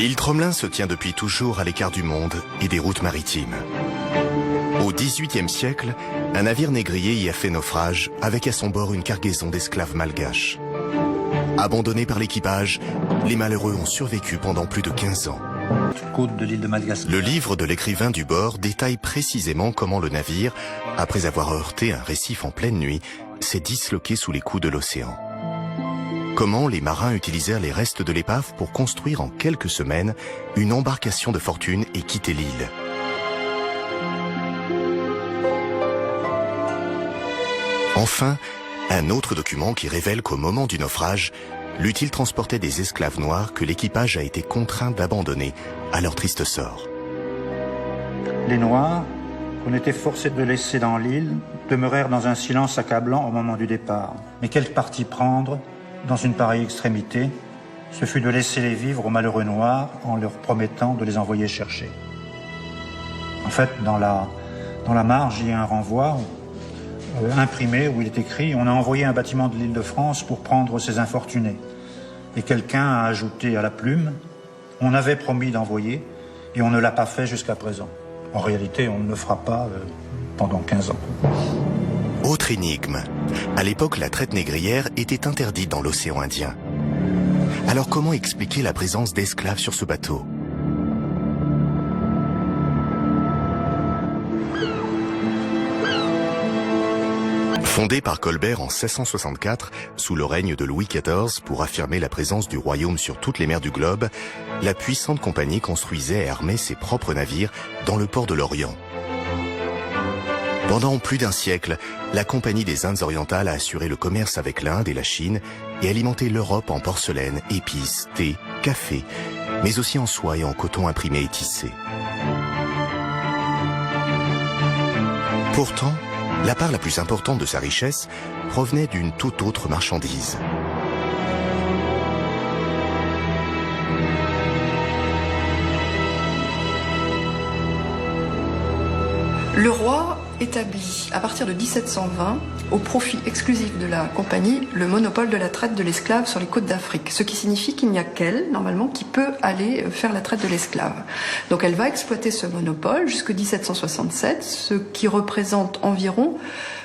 L'île Tromelin se tient depuis toujours à l'écart du monde et des routes maritimes. Au XVIIIe siècle, un navire négrier y a fait naufrage avec à son bord une cargaison d'esclaves malgaches. Abandonnés par l'équipage, les malheureux ont survécu pendant plus de 15 ans. Côte de l'île de Madagascar. Le livre de l'écrivain du bord détaille précisément comment le navire, après avoir heurté un récif en pleine nuit, s'est disloqué sous les coups de l'océan. Comment les marins utilisèrent les restes de l'épave pour construire en quelques semaines une embarcation de fortune et quitter l'île. Enfin, un autre document qui révèle qu'au moment du naufrage, l'Utile transportait des esclaves noirs que l'équipage a été contraint d'abandonner à leur triste sort. Les Noirs, qu'on était forcés de laisser dans l'île, demeurèrent dans un silence accablant au moment du départ. Mais quel parti prendre dans une pareille extrémité? Ce fut de laisser les vivre aux malheureux Noirs en leur promettant de les envoyer chercher. En fait, dans la marge, il y a un renvoi imprimé où il est écrit « On a envoyé un bâtiment de l'Île-de-France pour prendre ces infortunés ». Et quelqu'un a ajouté à la plume « On avait promis d'envoyer et on ne l'a pas fait jusqu'à présent ». En réalité, on ne le fera pas pendant 15 ans. Autre énigme. À l'époque, la traite négrière était interdite dans l'océan Indien. Alors comment expliquer la présence d'esclaves sur ce bateau ? Fondé par Colbert en 1664, sous le règne de Louis XIV, pour affirmer la présence du royaume sur toutes les mers du globe, la puissante compagnie construisait et armait ses propres navires dans le port de l'Orient. Pendant plus d'un siècle, la Compagnie des Indes orientales a assuré le commerce avec l'Inde et la Chine et alimenté l'Europe en porcelaine, épices, thé, café, mais aussi en soie et en coton imprimé et tissé. Pourtant, la part la plus importante de sa richesse provenait d'une toute autre marchandise. Le roi établit, à partir de 1720, au profit exclusif de la compagnie, le monopole de la traite de l'esclave sur les côtes d'Afrique. Ce qui signifie qu'il n'y a qu'elle, normalement, qui peut aller faire la traite de l'esclave. Donc elle va exploiter ce monopole jusqu'en 1767, ce qui représente environ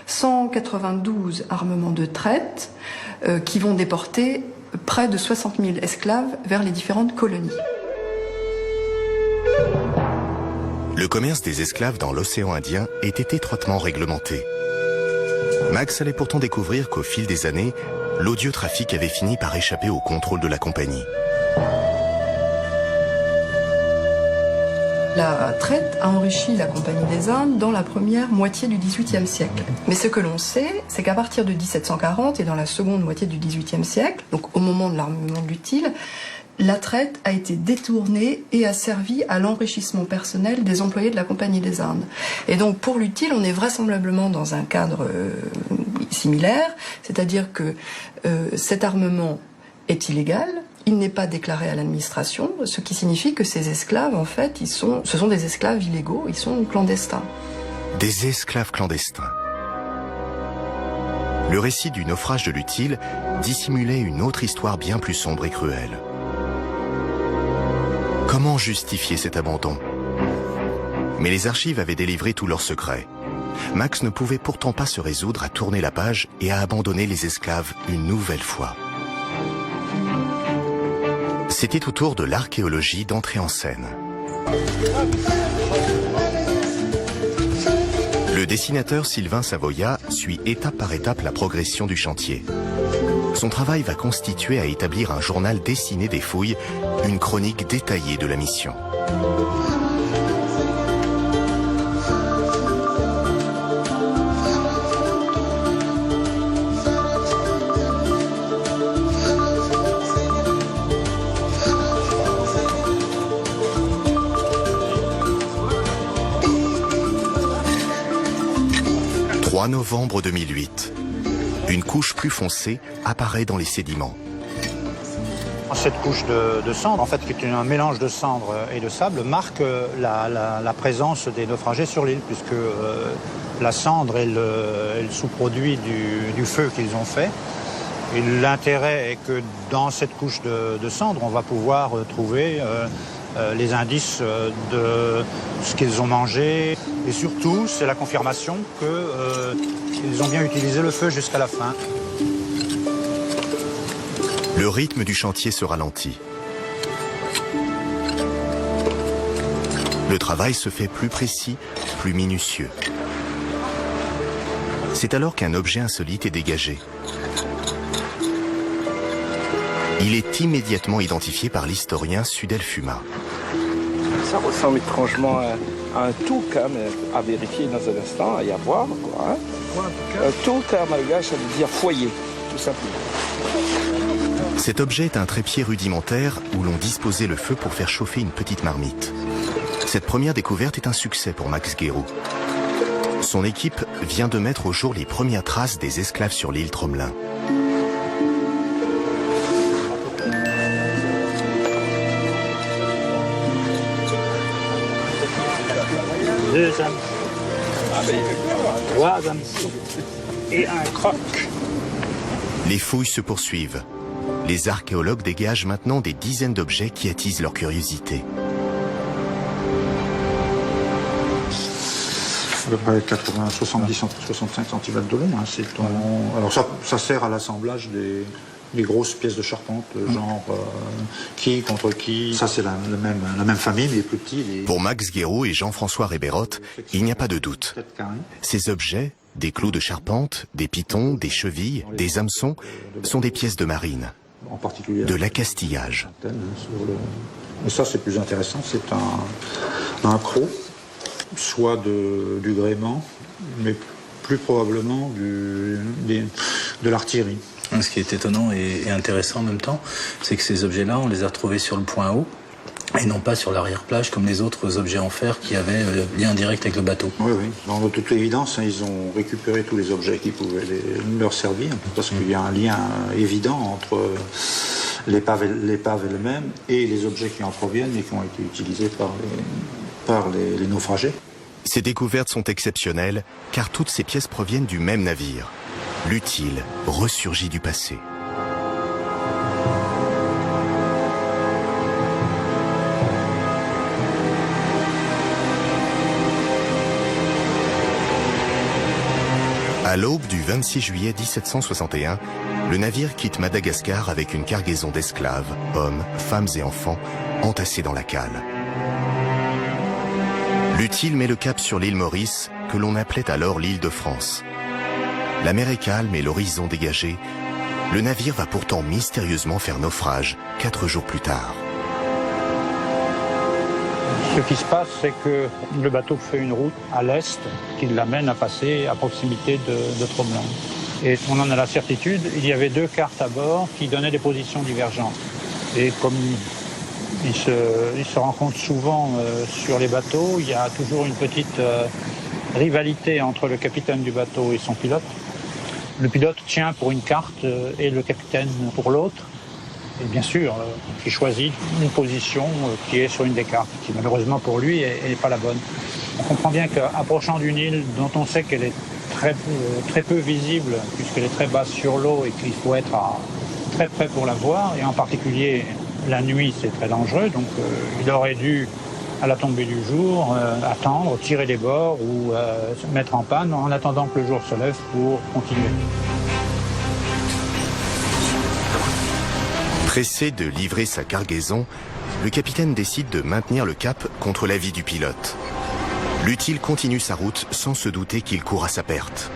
192 armements de traite qui vont déporter près de 60 000 esclaves vers les différentes colonies. Le commerce des esclaves dans l'océan Indien était étroitement réglementé. Max allait pourtant découvrir qu'au fil des années, l'odieux trafic avait fini par échapper au contrôle de la compagnie. La traite a enrichi la Compagnie des Indes dans la première moitié du XVIIIe siècle. Mais ce que l'on sait, c'est qu'à partir de 1740 et dans la seconde moitié du XVIIIe siècle, donc au moment de l'armement de l'Utile, la traite a été détournée et a servi à l'enrichissement personnel des employés de la Compagnie des Indes. Et donc pour l'Utile, on est vraisemblablement dans un cadre similaire, c'est-à-dire que cet armement est illégal, il n'est pas déclaré à l'administration, ce qui signifie que ces esclaves, en fait, ce sont des esclaves illégaux, ils sont clandestins. Des esclaves clandestins. Le récit du naufrage de l'Utile dissimulait une autre histoire bien plus sombre et cruelle. Comment justifier cet abandon? Mais les archives avaient délivré tous leurs secrets. Max ne pouvait pourtant pas se résoudre à tourner la page et à abandonner les esclaves une nouvelle fois. C'était au tour de l'archéologie d'entrer en scène. Le dessinateur Sylvain Savoya suit étape par étape la progression du chantier. Son travail va constituer à établir un journal dessiné des fouilles, une chronique détaillée de la mission. « 3 novembre 2008. Une couche plus foncée apparaît dans les sédiments. Cette couche de cendre, en fait, qui est un mélange de cendre et de sable, marque la présence des naufragés sur l'île, puisque la cendre est le sous-produit du feu qu'ils ont fait. Et l'intérêt est que dans cette couche de cendres, on va pouvoir trouver les indices de ce qu'ils ont mangé. Et surtout, c'est la confirmation qu'ils ont bien utilisé le feu jusqu'à la fin. Le rythme du chantier se ralentit. Le travail se fait plus précis, plus minutieux. C'est alors qu'un objet insolite est dégagé. Il est immédiatement identifié par l'historien Sudel Fuma. Ça ressemble étrangement à un touca, mais à vérifier dans un instant, à y avoir. Quoi, hein. Un touca malgache, ça veut dire foyer, tout simplement. Cet objet est un trépied rudimentaire où l'on disposait le feu pour faire chauffer une petite marmite. Cette première découverte est un succès pour Max Guéroult. Son équipe vient de mettre au jour les premières traces des esclaves sur l'île Tromelin. Deux âmes, trois âmes et un croc. Les fouilles se poursuivent. Les archéologues dégagent maintenant des dizaines d'objets qui attisent leur curiosité. À peu près 70-65 cm de long. Hein, alors ça sert à l'assemblage des grosses pièces de charpente, genre qui contre qui. Ça c'est la même famille, mais plus petit. Pour Max Guéroult et Jean-François Rébérotte, il n'y a pas de doute. Ces objets, des clous de charpente, des pitons, des chevilles, des hameçons, sont des pièces de marine, en particulier de l'accastillage. Mais ça c'est plus intéressant, c'est un croc, soit du gréement, mais plus probablement de l'artillerie. Ce qui est étonnant et intéressant en même temps, c'est que ces objets-là, on les a retrouvés sur le point haut et non pas sur l'arrière-plage comme les autres objets en fer qui avaient lien direct avec le bateau. Oui, oui. Dans toute l'évidence, ils ont récupéré tous les objets qui pouvaient leur servir, parce qu'il y a un lien évident entre l'épave elle-même et les objets qui en proviennent et qui ont été utilisés par les naufragés. Ces découvertes sont exceptionnelles car toutes ces pièces proviennent du même navire. L'utile ressurgit du passé. À l'aube du 26 juillet 1761, le navire quitte Madagascar avec une cargaison d'esclaves, hommes, femmes et enfants, entassés dans la cale. L'utile met le cap sur l'île Maurice, que l'on appelait alors l'île de France. La mer est calme et l'horizon dégagé. Le navire va pourtant mystérieusement faire naufrage 4 jours plus tard. Ce qui se passe, c'est que le bateau fait une route à l'est qui l'amène à passer à proximité de Tromelin. Et on en a la certitude, il y avait 2 cartes à bord qui donnaient des positions divergentes. Et comme ils se rencontrent souvent sur les bateaux, il y a toujours une petite rivalité entre le capitaine du bateau et son pilote. Le pilote tient pour une carte et le capitaine pour l'autre. Et bien sûr, il choisit une position qui est sur une des cartes, qui malheureusement pour lui n'est pas la bonne. On comprend bien qu'approchant d'une île dont on sait qu'elle est très peu visible, puisqu'elle est très basse sur l'eau et qu'il faut être très près pour la voir, et en particulier la nuit c'est très dangereux, donc il aurait dû à la tombée du jour, attendre, tirer les bords ou se mettre en panne en attendant que le jour se lève pour continuer. Pressé de livrer sa cargaison, le capitaine décide de maintenir le cap contre l'avis du pilote. L'utile continue sa route sans se douter qu'il court à sa perte.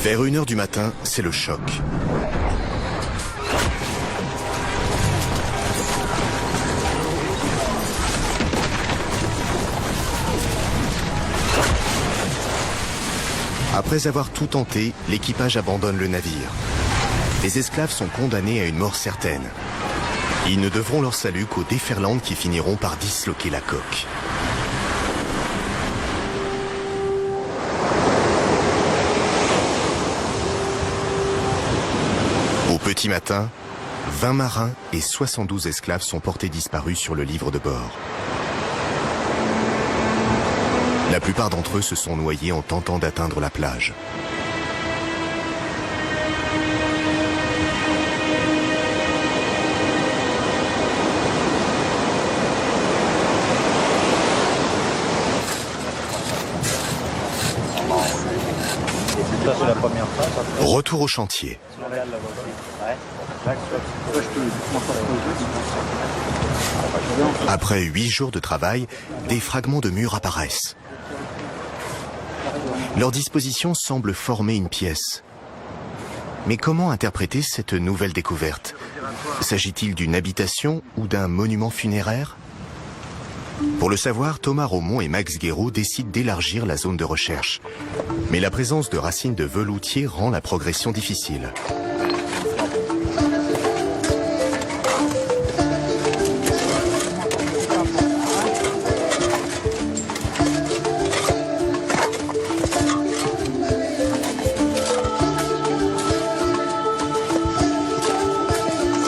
Vers 1h du matin, c'est le choc. Après avoir tout tenté, l'équipage abandonne le navire. Les esclaves sont condamnés à une mort certaine. Ils ne devront leur salut qu'aux déferlantes qui finiront par disloquer la coque. Au petit matin, 20 marins et 72 esclaves sont portés disparus sur le livre de bord. La plupart d'entre eux se sont noyés en tentant d'atteindre la plage. Ça, c'est la première phase. Retour au chantier. Après 8 jours de travail, des fragments de murs apparaissent. Leur disposition semble former une pièce. Mais comment interpréter cette nouvelle découverte? S'agit-il d'une habitation ou d'un monument funéraire? Pour le savoir, Thomas Romont et Max Guéraud décident d'élargir la zone de recherche. Mais la présence de racines de veloutier rend la progression difficile.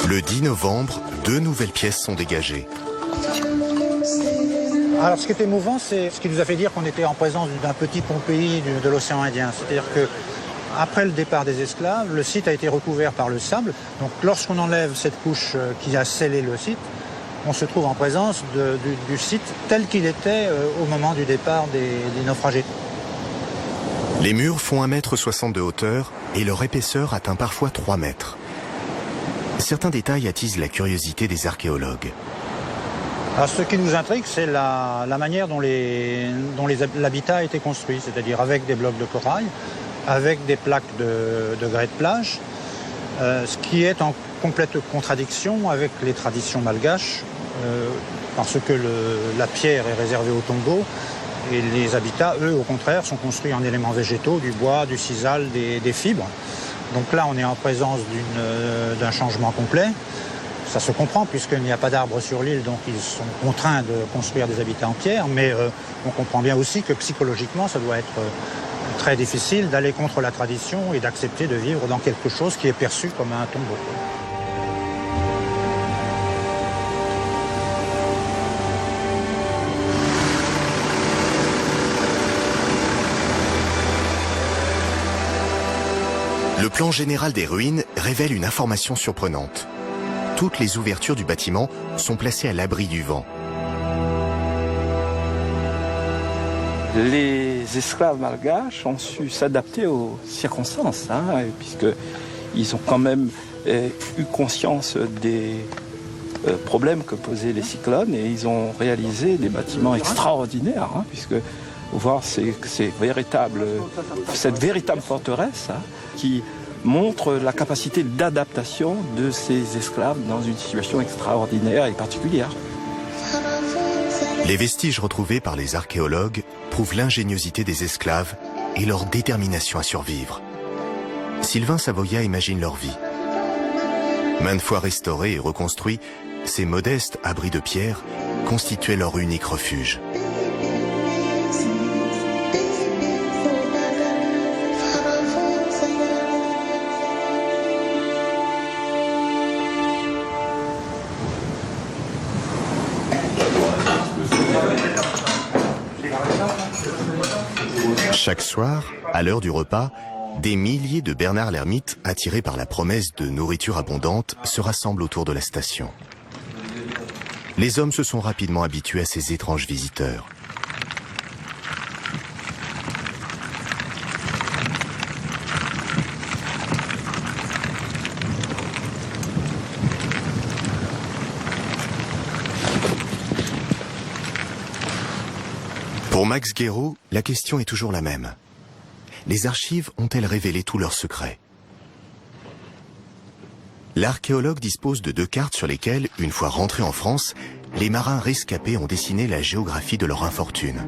Le 10 novembre, 2 nouvelles pièces sont dégagées. Alors ce qui est émouvant, c'est ce qui nous a fait dire qu'on était en présence d'un petit Pompéi de l'océan Indien. C'est-à-dire que après le départ des esclaves, le site a été recouvert par le sable. Donc lorsqu'on enlève cette couche qui a scellé le site, on se trouve en présence du site tel qu'il était au moment du départ des naufragés. Les murs font 1,60 m de hauteur et leur épaisseur atteint parfois 3 mètres. Certains détails attisent la curiosité des archéologues. Alors, ce qui nous intrigue, c'est la manière dont l'habitat a été construit, c'est-à-dire avec des blocs de corail, avec des plaques de grès de plage, ce qui est en complète contradiction avec les traditions malgaches, parce que la pierre est réservée au tombeau, et les habitats, eux, au contraire, sont construits en éléments végétaux, du bois, du sisal, des fibres. Donc là, on est en présence d'un changement complet. Ça se comprend puisqu'il n'y a pas d'arbres sur l'île, donc ils sont contraints de construire des habitats en pierre, mais on comprend bien aussi que psychologiquement, ça doit être très difficile d'aller contre la tradition et d'accepter de vivre dans quelque chose qui est perçu comme un tombeau. Le plan général des ruines révèle une information surprenante. Toutes les ouvertures du bâtiment sont placées à l'abri du vent. Les esclaves malgaches ont su s'adapter aux circonstances, puisqu'ils ont quand même eu conscience des problèmes que posaient les cyclones et ils ont réalisé des bâtiments extraordinaires, puisque voir cette véritable forteresse qui montre la capacité d'adaptation de ces esclaves dans une situation extraordinaire et particulière. Les vestiges retrouvés par les archéologues prouvent l'ingéniosité des esclaves et leur détermination à survivre. Sylvain Savoya imagine leur vie. Maintes fois restaurés et reconstruits, ces modestes abris de pierre constituaient leur unique refuge. Chaque soir, à l'heure du repas, des milliers de Bernard l'Ermite, attirés par la promesse de nourriture abondante, se rassemblent autour de la station. Les hommes se sont rapidement habitués à ces étranges visiteurs. Pour Max Guéraud, la question est toujours la même. Les archives ont-elles révélé tous leurs secrets? L'archéologue dispose de 2 cartes sur lesquelles, une fois rentrés en France, les marins rescapés ont dessiné la géographie de leur infortune.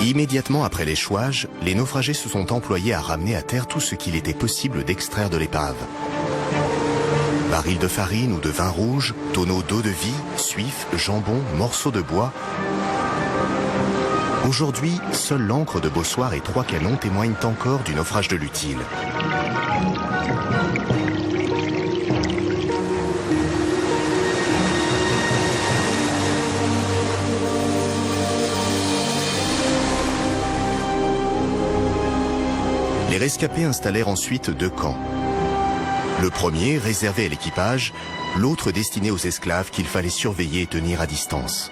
Immédiatement après l'échouage, les naufragés se sont employés à ramener à terre tout ce qu'il était possible d'extraire de l'épave. Barils de farine ou de vin rouge, tonneaux d'eau de vie, suifs, jambon, morceaux de bois. Aujourd'hui, seule l'ancre de Bossoir et 3 canons témoignent encore du naufrage de l'Utile. rescapés installèrent ensuite 2 camps. Le premier, réservé à l'équipage, l'autre destiné aux esclaves qu'il fallait surveiller et tenir à distance.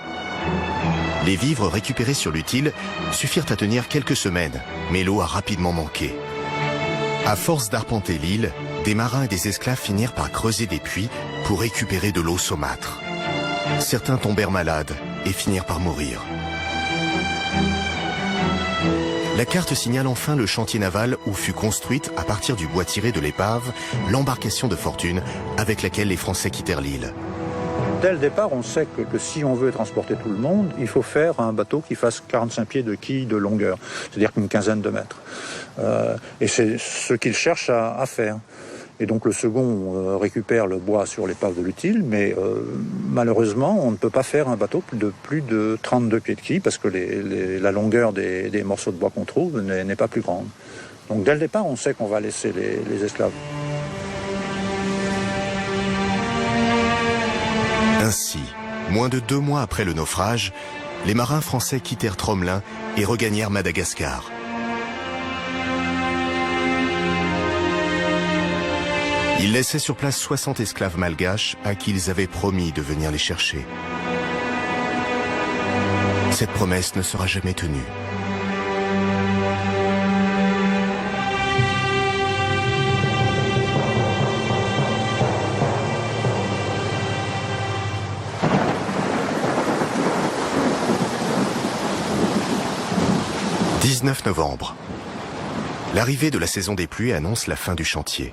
Les vivres récupérés sur l'Utile suffirent à tenir quelques semaines, mais l'eau a rapidement manqué. À force d'arpenter l'île, des marins et des esclaves finirent par creuser des puits pour récupérer de l'eau saumâtre. Certains tombèrent malades et finirent par mourir. La carte signale enfin le chantier naval où fut construite, à partir du bois tiré de l'épave, l'embarcation de fortune avec laquelle les Français quittèrent l'île. Dès le départ, on sait que si on veut transporter tout le monde, il faut faire un bateau qui fasse 45 pieds de quille de longueur, c'est-à-dire une quinzaine de mètres. Et c'est ce qu'ils cherchent à faire. Et donc le second récupère le bois sur l'épave de l'Utile, mais malheureusement, on ne peut pas faire un bateau de plus de 32 pieds de quille, parce que la longueur des morceaux de bois qu'on trouve n'est pas plus grande. Donc dès le départ, on sait qu'on va laisser les esclaves. Ainsi, moins de 2 mois après le naufrage, les marins français quittèrent Tromelin et regagnèrent Madagascar. Ils laissaient sur place 60 esclaves malgaches à qui ils avaient promis de venir les chercher. Cette promesse ne sera jamais tenue. « 19 novembre. L'arrivée de la saison des pluies annonce la fin du chantier.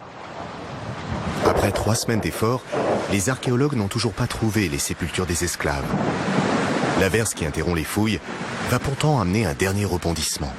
Après 3 semaines d'efforts, les archéologues n'ont toujours pas trouvé les sépultures des esclaves. L'averse qui interrompt les fouilles va pourtant amener un dernier rebondissement.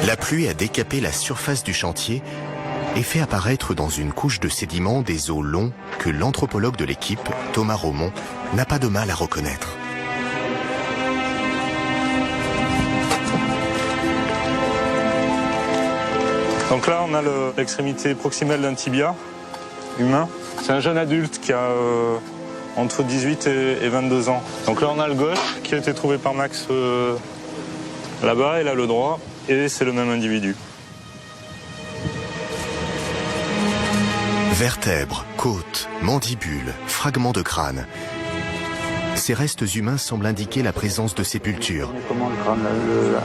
La pluie a décapé la surface du chantier et fait apparaître dans une couche de sédiments des os longs que l'anthropologue de l'équipe, Thomas Romont, n'a pas de mal à reconnaître. Donc là, on a l'extrémité proximale d'un tibia humain. C'est un jeune adulte qui a entre 18 et 22 ans. Donc là, on a le gauche qui a été trouvé par Max là-bas, et là le droit. Et c'est le même individu. Vertèbres, côtes, mandibules, fragments de crâne. Ces restes humains semblent indiquer la présence de sépultures. Comment le crâne,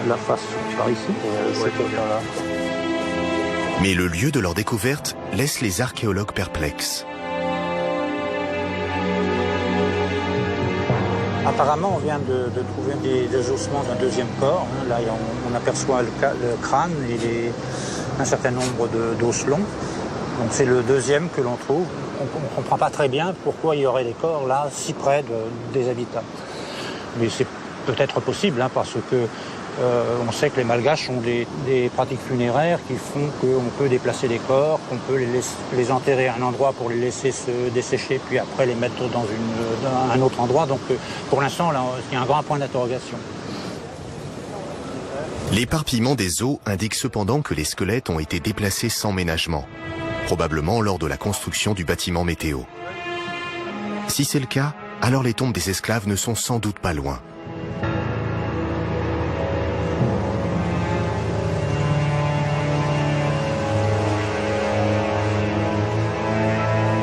la face par ici, Mais le lieu de leur découverte laisse les archéologues perplexes. Apparemment, on vient de trouver des ossements d'un deuxième corps. Là, on aperçoit le crâne et un certain nombre d'os longs. Donc c'est le deuxième que l'on trouve. On ne comprend pas très bien pourquoi il y aurait des corps là, si près des habitats. Mais c'est peut-être possible, parce que on sait que les Malgaches ont des pratiques funéraires qui font qu'on peut déplacer des corps, qu'on peut les enterrer à un endroit pour les laisser se dessécher, puis après les mettre dans un autre endroit. Donc pour l'instant, là, il y a un grand point d'interrogation. L'éparpillement des os indique cependant que les squelettes ont été déplacés sans ménagement, probablement lors de la construction du bâtiment météo. Si c'est le cas, alors les tombes des esclaves ne sont sans doute pas loin.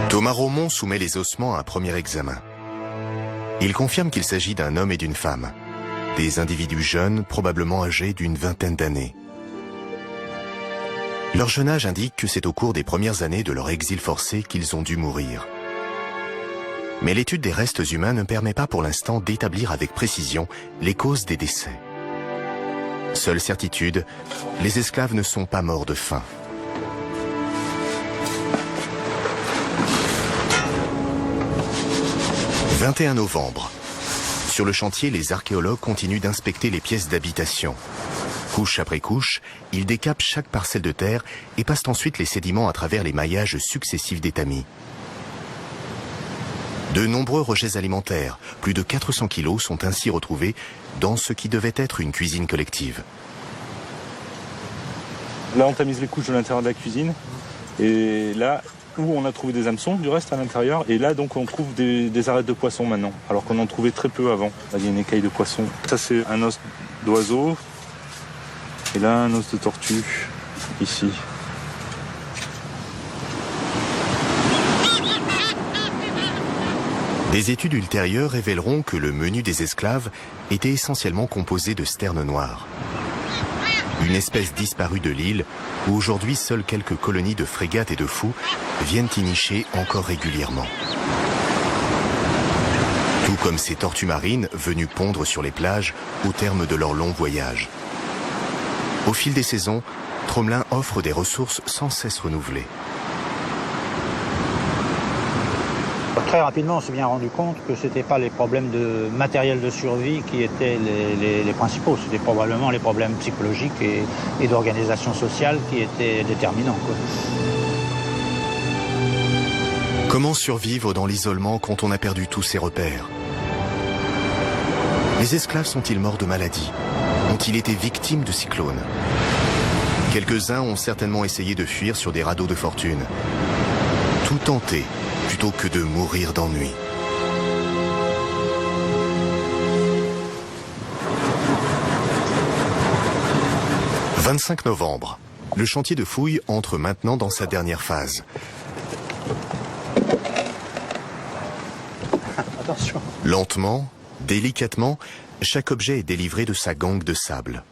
Thomas Romont soumet les ossements à un premier examen. Il confirme qu'il s'agit d'un homme et d'une femme, des individus jeunes, probablement âgés d'une vingtaine d'années. Leur jeune âge indique que c'est au cours des premières années de leur exil forcé qu'ils ont dû mourir. Mais l'étude des restes humains ne permet pas pour l'instant d'établir avec précision les causes des décès. Seule certitude, les esclaves ne sont pas morts de faim. « 21 novembre. Sur le chantier, les archéologues continuent d'inspecter les pièces d'habitation. Couche après couche, ils décapent chaque parcelle de terre et passent ensuite les sédiments à travers les maillages successifs des tamis. De nombreux rejets alimentaires, plus de 400 kilos, sont ainsi retrouvés dans ce qui devait être une cuisine collective. Là, on tamise les couches de l'intérieur de la cuisine. Et là, où on a trouvé des hameçons, du reste, à l'intérieur. Et là, donc, on trouve des arêtes de poisson maintenant, alors qu'on en trouvait très peu avant. Là, il y a une écaille de poisson. Ça, c'est un os d'oiseau. Et là, un os de tortue, ici. Des études ultérieures révéleront que le menu des esclaves était essentiellement composé de sternes noires. Une espèce disparue de l'île où aujourd'hui seules quelques colonies de frégates et de fous viennent y nicher encore régulièrement. Tout comme ces tortues marines venues pondre sur les plages au terme de leur long voyage. Au fil des saisons, Tromelin offre des ressources sans cesse renouvelées. Très rapidement, on s'est bien rendu compte que ce n'étaient pas les problèmes de matériel de survie qui étaient les principaux. C'était probablement les problèmes psychologiques et d'organisation sociale qui étaient déterminants, quoi. Comment survivre dans l'isolement quand on a perdu tous ses repères? Les esclaves sont-ils morts de maladie? Ont-ils été victimes de cyclones? Quelques-uns ont certainement essayé de fuir sur des radeaux de fortune. Tout tenter, plutôt que de mourir d'ennui. « 25 novembre. Le chantier de fouilles entre maintenant dans sa dernière phase. Attention. Lentement, délicatement, chaque objet est délivré de sa gangue de sable.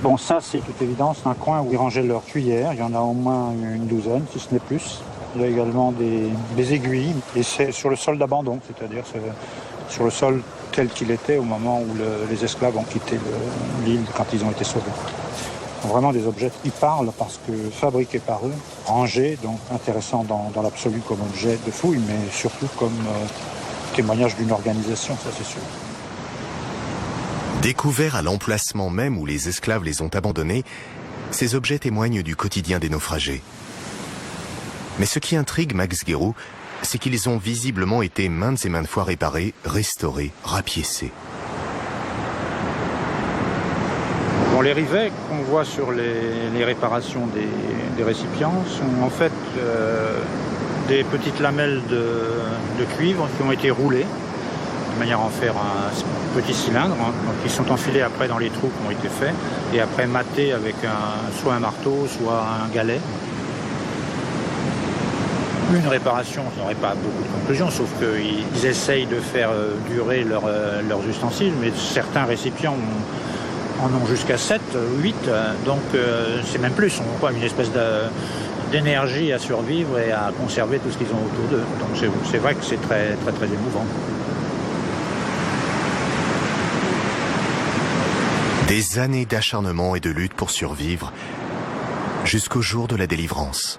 Bon, ça, c'est toute évidence un coin où ils rangeaient leurs cuillères. Il y en a au moins une douzaine, si ce n'est plus. Il y a également des aiguilles, et c'est sur le sol d'abandon, c'est-à-dire sur le sol tel qu'il était au moment où les esclaves ont quitté l'île quand ils ont été sauvés. Vraiment des objets qui parlent parce que fabriqués par eux, rangés, donc intéressants dans l'absolu comme objet de fouille, mais surtout comme témoignage d'une organisation, ça c'est sûr. Découverts à l'emplacement même où les esclaves les ont abandonnés, ces objets témoignent du quotidien des naufragés. Mais ce qui intrigue Max Guéroult, c'est qu'ils ont visiblement été maintes et maintes fois réparés, restaurés, rapiécés. Bon, les rivets qu'on voit sur les réparations des récipients sont en fait des petites lamelles de cuivre qui ont été roulées de manière à en faire un petit cylindre, hein, qui sont enfilés après dans les trous qui ont été faits et après matés avec soit un marteau, soit un galet. Une réparation, ça n'aurait pas beaucoup de conclusions, sauf qu'ils essayent de faire durer leurs ustensiles, mais certains récipients en ont jusqu'à 7, 8, donc c'est même plus, on a une espèce d'énergie à survivre et à conserver tout ce qu'ils ont autour d'eux. Donc c'est vrai que c'est très, très, très émouvant. Des années d'acharnement et de lutte pour survivre, jusqu'au jour de la délivrance.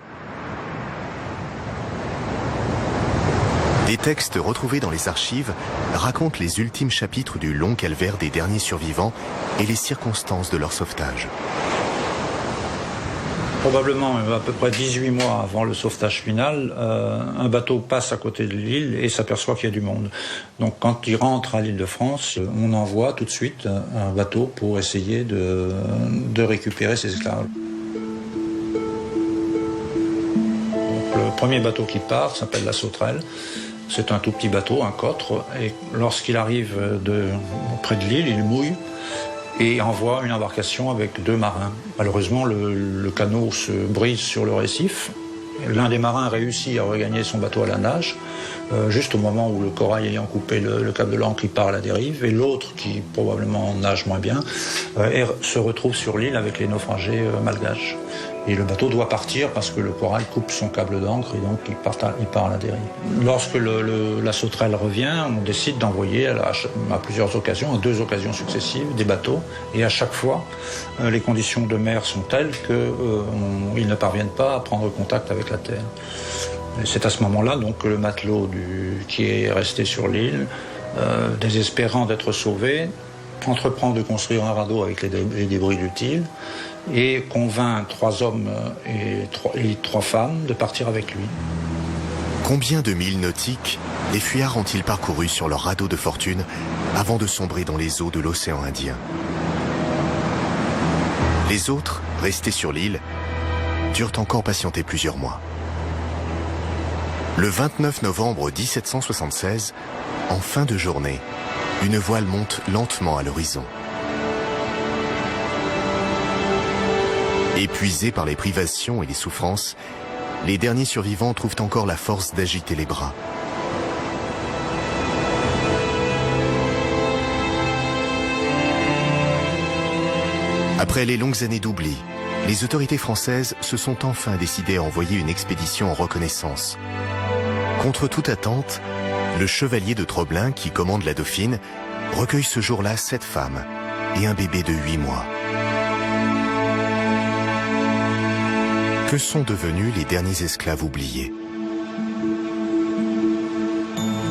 Des textes retrouvés dans les archives racontent les ultimes chapitres du long calvaire des derniers survivants et les circonstances de leur sauvetage. Probablement à peu près 18 mois avant le sauvetage final, un bateau passe à côté de l'île et s'aperçoit qu'il y a du monde. Donc quand il rentre à l'île de France, on envoie tout de suite un bateau pour essayer de récupérer ces esclaves. Donc, le premier bateau qui part s'appelle la Sauterelle. C'est un tout petit bateau, un cotre, et lorsqu'il arrive près de l'île, il mouille et envoie une embarcation avec 2 marins. Malheureusement, le canot se brise sur le récif. L'un des marins réussit à regagner son bateau à la nage, juste au moment où le corail ayant coupé le câble de l'ancre, il part à la dérive, et l'autre, qui probablement nage moins bien, se retrouve sur l'île avec les naufragés malgaches. Et le bateau doit partir parce que le corail coupe son câble d'encre et donc il part à la dérive. Lorsque la Sauterelle revient, on décide d'envoyer à plusieurs occasions, à 2 occasions successives, des bateaux. Et à chaque fois, les conditions de mer sont telles qu'ils ne parviennent pas à prendre contact avec la terre. Et c'est à ce moment-là donc, que le matelot qui est resté sur l'île, désespérant d'être sauvé, entreprend de construire un radeau avec les débris utiles et convainc 3 hommes et 3 femmes de partir avec lui. Combien de milles nautiques les fuyards ont-ils parcouru sur leur radeau de fortune avant de sombrer dans les eaux de l'océan Indien? Les autres, restés sur l'île, durent encore patienter plusieurs mois. Le 29 novembre 1776, en fin de journée, une voile monte lentement à l'horizon. Épuisés par les privations et les souffrances, les derniers survivants trouvent encore la force d'agiter les bras. Après les longues années d'oubli, les autorités françaises se sont enfin décidées à envoyer une expédition en reconnaissance. Contre toute attente, le chevalier de Troblin, qui commande la Dauphine, recueille ce jour-là 7 femmes et un bébé de 8 mois. Que sont devenus les derniers esclaves oubliés?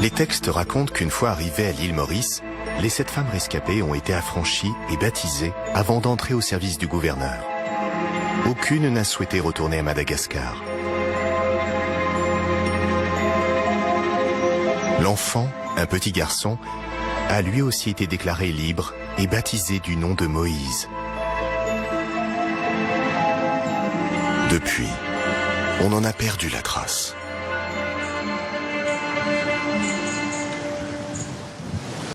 Les textes racontent qu'une fois arrivés à l'île Maurice, les 7 femmes rescapées ont été affranchies et baptisées avant d'entrer au service du gouverneur. Aucune n'a souhaité retourner à Madagascar. L'enfant, un petit garçon, a lui aussi été déclaré libre et baptisé du nom de Moïse. Depuis, on en a perdu la trace.